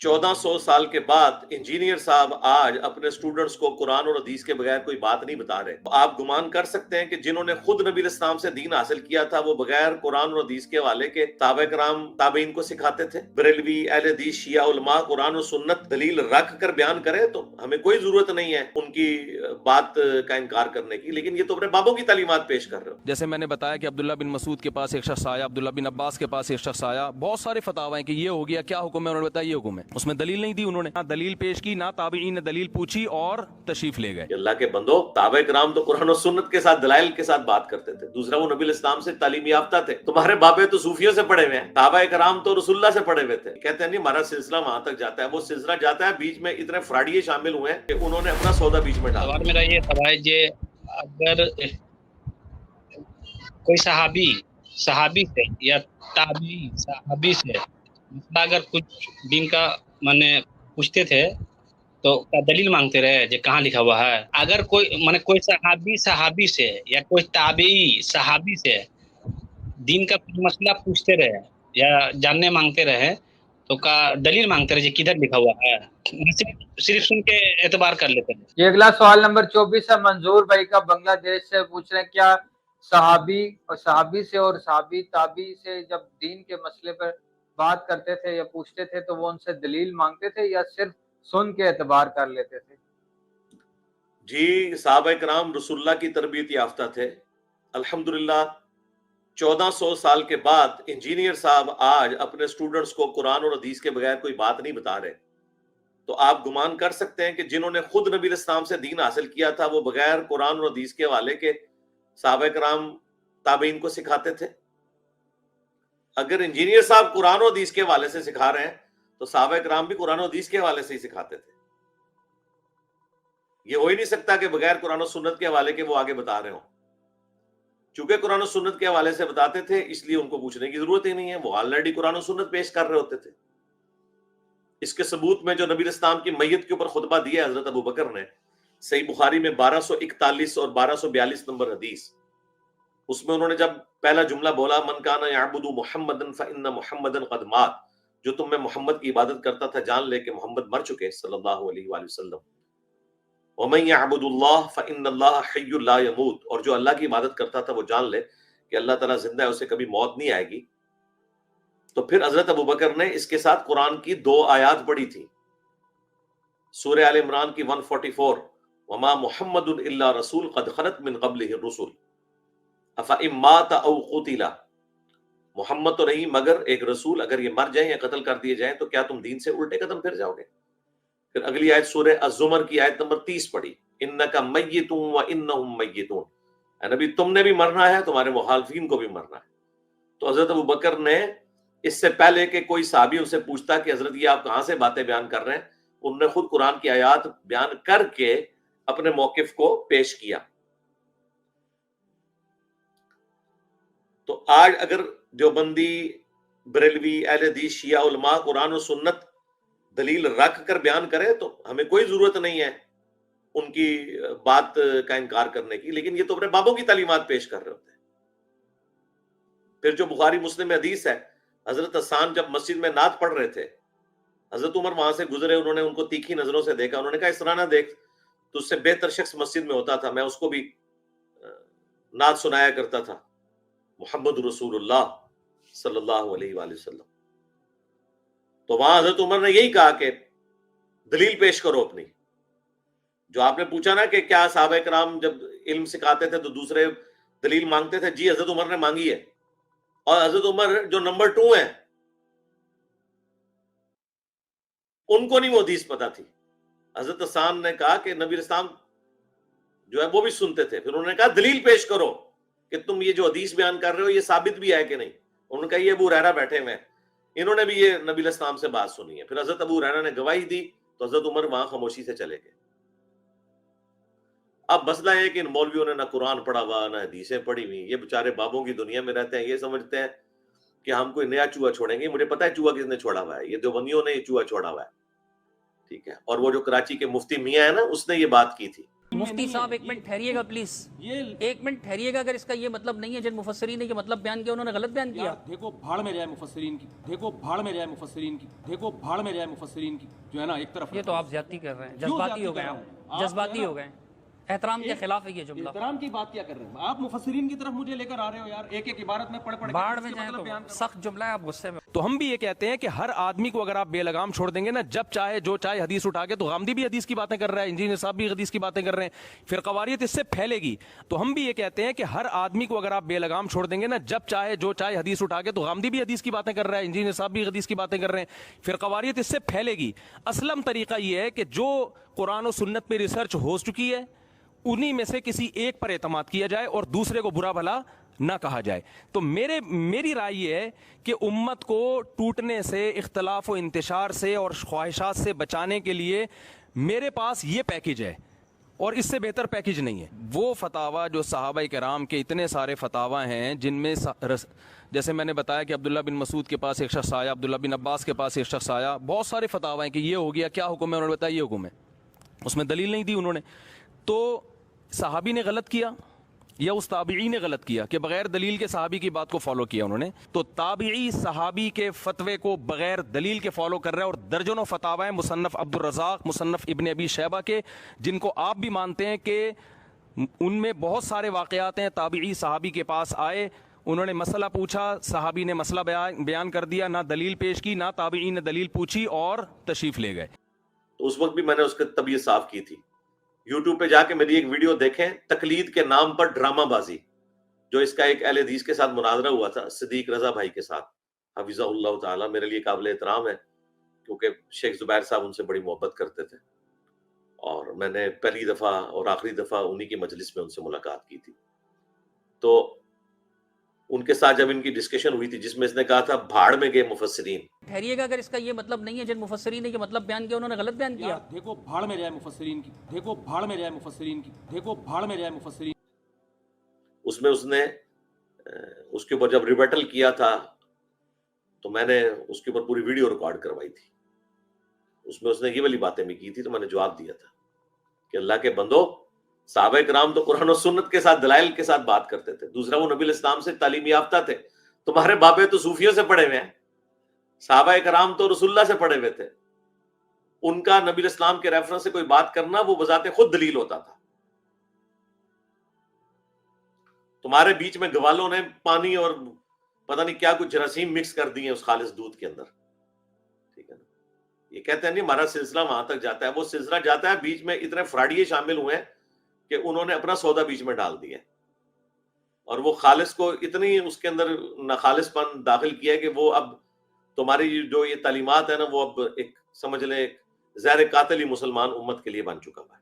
1400 سال کے بعد انجینئر صاحب آج اپنے سٹوڈنٹس کو قرآن اور حدیث کے بغیر کوئی بات نہیں بتا رہے. آپ گمان کر سکتے ہیں کہ جنہوں نے خود نبی اسلام سے دین حاصل کیا تھا وہ بغیر قرآن اور حدیث کے حوالے کے صحابہ کرام تابعین کو سکھاتے تھے. بریلوی، اہل حدیث، شیعہ، علماء قرآن و سنت دلیل رکھ کر بیان کرے تو ہمیں کوئی ضرورت نہیں ہے ان کی بات کا انکار کرنے کی، لیکن یہ تو اپنے بابوں کی تعلیمات پیش کر رہے ہو. جیسے میں نے بتایا کہ عبداللہ بن مسعود کے پاس ایک شخص آیا، عبداللہ بن عباس کے پاس ایک شخص آیا، بہت سارے فتاوی ہیں کہ یہ ہو گیا، کیا حکم ہے؟ انہوں نے بتایا یہ حکم ہے. اس میں دلیل نہیں دی، انہوں نے نہ دلیل پیش کی، نہ تابعین نے دلیل پوچھی اور تشریف لے گئے. اللہ کے بندو، صحابہ کرام تو قرآن و سنت کے ساتھ دلائل کے ساتھ بات کرتے تھے. دوسرا، وہ نبی اسلام سے تعلیم یافتہ تھے. تمہارے بابے تو صوفیوں سے پڑھے ہوئے ہیں، صحابہ کرام تو رسول اللہ سے پڑھے ہوئے تھے. کہتے ہیں نہیں ہمارا سلسلہ وہاں تک جاتا ہے. وہ سلسلہ جاتا ہے، بیچ میں اتنے فراڈیے شامل ہوئے ہیں کہ انہوں نے اپنا سودا بیچ میں ڈالا. سوال میرا یہ تھا بھائی جی، اگر کوئی صحابی سے یا تابعی صحابی سے اگر کچھ دین کا پوچھتے تھے تو کیا دلیل مانگتے رہے جو کہاں لکھا ہوا ہے؟ اگر کوئی صحابی سے یا کوئی تابعی صحابی سے دین کا کچھ مسئلہ پوچھتے رہے یا جاننے مانگتے رہے تو کا دلیل مانگتے رہے کدھر لکھا ہوا ہے؟ صرف سن کے اعتبار کر لیتے ہیں. یہ اگلا سوال نمبر 24 ہے، منظور بھائی کا، بنگلہ دیش سے پوچھ رہے ہیں کیا صحابی سے اور صحابی تابعی سے جب دین کے مسئلے پر بات کرتے تھے یا پوچھتے تھے تو وہ ان سے دلیل مانگتے تھے یا صرف سن کے اعتبار کر لیتے تھے؟ جی، صحابہ کرام رسول اللہ کی تربیت یافتہ تھے. الحمدللہ 1400 سال کے بعد انجینئر صاحب آج اپنے سٹوڈنٹس کو قرآن اور حدیث کے بغیر کوئی بات نہیں بتا رہے. تو آپ گمان کر سکتے ہیں کہ جنہوں نے خود نبی اسلام سے دین حاصل کیا تھا وہ بغیر قرآن اور حدیث کے حوالے کے صحابہ کرام تابعین کو سکھاتے تھے. اگر انجینئر صاحب قرآن و حدیث کے حوالے سے سکھا رہے ہیں تو صحابہ کرام بھی قرآن و حدیث کے حوالے سے ہی سکھاتے تھے. یہ ہو ہی نہیں سکتا کہ بغیر قرآن و سنت کے حوالے کے وہ آگے بتا رہے ہوں. چونکہ قرآن و سنت کے حوالے سے بتاتے تھے اس لیے ان کو پوچھنے کی ضرورت ہی نہیں ہے، وہ آلریڈی قرآن و سنت پیش کر رہے ہوتے تھے. اس کے ثبوت میں جو نبی اسلام کی میت کے اوپر خطبہ دیا حضرت ابو بکر نے، صحیح بخاری میں 1241 اور 1242 نمبر حدیث، اس میں انہوں نے جب پہلا جملہ بولا من کان یعبد محمدا فإن محمدا قد مات، جو تم میں محمد کی عبادت کرتا تھا جان لے کہ محمد مر چکے صلی اللہ علیہ وآلہ وسلم. ومن یعبد اللہ فإن اللہ حی لا یموت، اور جو اللہ کی عبادت کرتا تھا وہ جان لے کہ اللہ تعالیٰ زندہ ہے، اسے کبھی موت نہیں آئے گی. تو پھر حضرت ابو بکر نے اس کے ساتھ قرآن کی 2 آیات پڑھی تھی، سورہ آل عمران کی 144، وما محمد الا رسول قد خلت من قبلہ الرسل افإن مات او قتل، محمد تو نہیں مگر ایک رسول، اگر یہ مر جائیں یا قتل کر دیے جائیں تو کیا تم دین سے الٹے قدم پھر جاؤ گے؟ پھر اگلی آیت سورہ الزمر کی آیت نمبر 30 پڑھی، انک میت وانہم میتون، اے نبی تم نے بھی مرنا ہے، تمہارے مخالفین کو بھی مرنا ہے. تو حضرت ابو بکر نے اس سے پہلے کہ کوئی صحابی ان سے پوچھتا کہ حضرت یہ آپ کہاں سے باتیں بیان کر رہے ہیں، انہوں نے خود قرآن کی آیات بیان کر کے اپنے موقف کو پیش کیا. تو آج اگر دیوبندی، بریلوی، اہل حدیث، شیعہ، علماء قرآن و سنت دلیل رکھ کر بیان کرے تو ہمیں کوئی ضرورت نہیں ہے ان کی بات کا انکار کرنے کی، لیکن یہ تو اپنے بابوں کی تعلیمات پیش کر رہے ہوتے ہیں. پھر جو بخاری مسلم میں حدیث ہے، حضرت حسان جب مسجد میں نعت پڑھ رہے تھے، حضرت عمر وہاں سے گزرے، انہوں نے ان کو تیکھی نظروں سے دیکھا، انہوں نے کہا اس طرح نہ دیکھ، تو اس سے بہتر شخص مسجد میں ہوتا تھا، میں اس کو بھی نعت سنایا کرتا تھا، محمد رسول اللہ صلی اللہ علیہ وآلہ وسلم. تو وہاں حضرت عمر نے یہی کہا کہ دلیل پیش کرو اپنی. جو آپ نے پوچھا نا کہ کیا صحابہ کرام جب علم سکھاتے تھے تو دوسرے دلیل مانگتے تھے، جی حضرت عمر نے مانگی ہے. اور حضرت عمر جو نمبر 2 ہیں ان کو نہیں وہ حدیث پتہ تھی. حضرت حسان نے کہا کہ نبی اسلام جو ہے وہ بھی سنتے تھے. پھر انہوں نے کہا دلیل پیش کرو کہ تم یہ جو حدیث بیان کر رہے ہو یہ ثابت بھی ہے کہ نہیں. انہوں نے کہا یہ ابو ہریرہ بیٹھے ہوئے ہیں، انہوں نے بھی یہ نبی اسلام سے بات سنی ہے. پھر حضرت ابو ہریرہ نے گواہی دی تو حضرت عمر وہاں خاموشی سے چلے گئے. اب مسئلہ ہے کہ ان مولویوں نے نہ قرآن پڑھا ہوا نہ حدیثیں پڑھی ہوئی، یہ بیچارے بابوں کی دنیا میں رہتے ہیں، یہ سمجھتے ہیں کہ ہم کوئی نیا چوہا چھوڑیں گے. مجھے پتا ہے چوہا کس نے چھوڑا ہوا ہے، یہ دیوبندیوں نے یہ چوہا چھوڑا ہوا ہے، ٹھیک ہے. اور وہ جو کراچی کے مفتی میاں ہے نا، اس نے یہ بات کی تھی. مفتی صاحب ایک منٹ ٹھہریے گا پلیز، ایک منٹ ٹھہریے گا. اگر اس کا یہ مطلب نہیں ہے جن مفسرین نے یہ مطلب بیان کیا انہوں نے غلط بیان کیا. دیکھو بھاڑ میں جائے مفسرین کی، دیکھو بھاڑ میں جائے مفسرین کی، دیکھو بھاڑ میں جائے مفسرین کی، جو ہے نا ایک طرف. یہ تو آپ زیادتی کر رہے ہیں، جذباتی ہو گئے آپ، جذباتی ہو گئے ہیں. احترام کے خلاف ہے یہ جملہ. احترام کی بات کیا کر رہے ہیں آپ؟ مفسرین کی طرف مجھے لے کر آ رہے ہو یار، ایک ایک عبارت میں پڑھ پڑھ کے باڑ میں جائیں تو سخت جملہ ہے، آپ غصے میں. تو ہم بھی یہ کہتے ہیں کہ ہر آدمی کو اگر آپ بے لگام چھوڑ دیں گے نا، جب چاہے جو چاہے حدیث اٹھا کے، تو غامدی بھی حدیث کی باتیں کر رہا ہے، انجینئر صاحب بھی حدیث کی باتیں کر رہے ہیں، پھر قواریت اس سے پھیلے گی. تو ہم بھی یہ کہتے ہیں کہ ہر آدمی کو اگر آپ بے لگام چھوڑ دیں گے نا، جب چاہے جو چاہے حدیث اٹھا کے، تو غامدی بھی حدیث کی باتیں کر رہا ہے، انجینئر صاحب بھی حدیث کی باتیں کر رہے ہیں، پھر قواریت اس سے پھیلے گی. اسلم طریقہ یہ ہے کہ جو قرآن و سنت پہ ریسرچ ہو چکی ہے انہی میں سے کسی ایک پر اعتماد کیا جائے اور دوسرے کو برا بھلا نہ کہا جائے. تو میری رائے یہ ہے کہ امت کو ٹوٹنے سے، اختلاف و انتشار سے اور خواہشات سے بچانے کے لیے میرے پاس یہ پیکج ہے اور اس سے بہتر پیکج نہیں ہے. وہ فتاوی جو صحابہ کرام کے اتنے سارے فتاوی ہیں جن میں جیسے میں نے بتایا کہ عبداللہ بن مسعود کے پاس ایک شخص آیا، عبداللہ بن عباس کے پاس ایک شخص آیا، بہت سارے فتاوی ہیں کہ یہ ہو گیا، کیا حکم ہے؟ انہوں نے بتایا یہ حکم ہے، اس میں دلیل نہیں دی انہوں نے. تو صحابی نے غلط کیا یا اس تابعی نے غلط کیا کہ بغیر دلیل کے صحابی کی بات کو فالو کیا انہوں نے؟ تو تابعی صحابی کے فتوے کو بغیر دلیل کے فالو کر رہے ہیں. اور درجنوں فتاوی ہیں مصنف عبد الرزاق، مصنف ابن ابی شیبہ کے، جن کو آپ بھی مانتے ہیں کہ ان میں بہت سارے واقعات ہیں. تابعی صحابی کے پاس آئے، انہوں نے مسئلہ پوچھا، صحابی نے مسئلہ بیان کر دیا، نہ دلیل پیش کی، نہ تابعی نے دلیل پوچھی اور تشریف لے گئے. تو اس وقت بھی میں نے اس کی طبیعت صاف کی تھی. یوٹیوب پہ جا کے میری ایک ویڈیو دیکھیں، تقلید کے نام پر ڈرامہ بازی، جو اس کا ایک اہل حدیث کے ساتھ مناظرہ ہوا تھا، صدیق رضا بھائی کے ساتھ، حفظہ اللہ تعالی. میرے لیے قابل احترام ہے کیونکہ شیخ زبیر صاحب ان سے بڑی محبت کرتے تھے اور میں نے پہلی دفعہ اور آخری دفعہ انہی کی مجلس میں ان سے ملاقات کی تھی. تو ان کے ساتھ جب ان کی ڈسکشن ہوئی تھی جس میں اس نے کہا تھا بھاڑ میں گئے مفسرین. ٹھہریے گا، اگر اس کا یہ مطلب نہیں ہے جن مفسرین نے یہ مطلب بیان کیا انہوں نے غلط بیان کیا. دیکھو بھاڑ میں جائے مفسرین کی، دیکھو بھاڑ میں جائے مفسرین کی، دیکھو بھاڑ میں جائے مفسرین. اس میں اس نے اس کے اوپر جب ریبیٹل کیا تھا تو میں نے اس کے اوپر پوری ویڈیو ریکارڈ کروائی تھی. اس میں اس نے یہ والی باتیں بھی کی تھی تو میں نے جواب دیا تھا کہ اللہ کے بندو، صحابہ کرام تو قرآن و سنت کے ساتھ دلائل کے ساتھ بات کرتے تھے. دوسرا وہ نبی الاسلام سے تعلیم یافتہ تھے. تمہارے بابے تو صوفیوں سے پڑھے ہوئے ہیں، صحابہ کرام تو رسول اللہ سے پڑھے ہوئے تھے. ان کا نبی الاسلام کے ریفرنس سے کوئی بات کرنا وہ بذات خود دلیل ہوتا تھا. تمہارے بیچ میں گوالوں نے پانی اور پتہ نہیں کیا کچھ جراثیم مکس کر دی ہیں اس خالص دودھ کے اندر. ٹھیک ہے نا؟ یہ کہتے ہیں نہیں ہمارا سلسلہ وہاں تک جاتا ہے. وہ سلسلہ جاتا ہے، بیچ میں اتنے فراڈیے شامل ہوئے ہیں کہ انہوں نے اپنا سودا بیچ میں ڈال دیا اور وہ خالص کو اتنی اس کے اندر ناخالص پن داخل کیا کہ وہ اب تمہاری جو یہ تعلیمات ہے نا وہ اب ایک سمجھ لیں زہر قاتل ہی مسلمان امت کے لیے بن چکا ہے.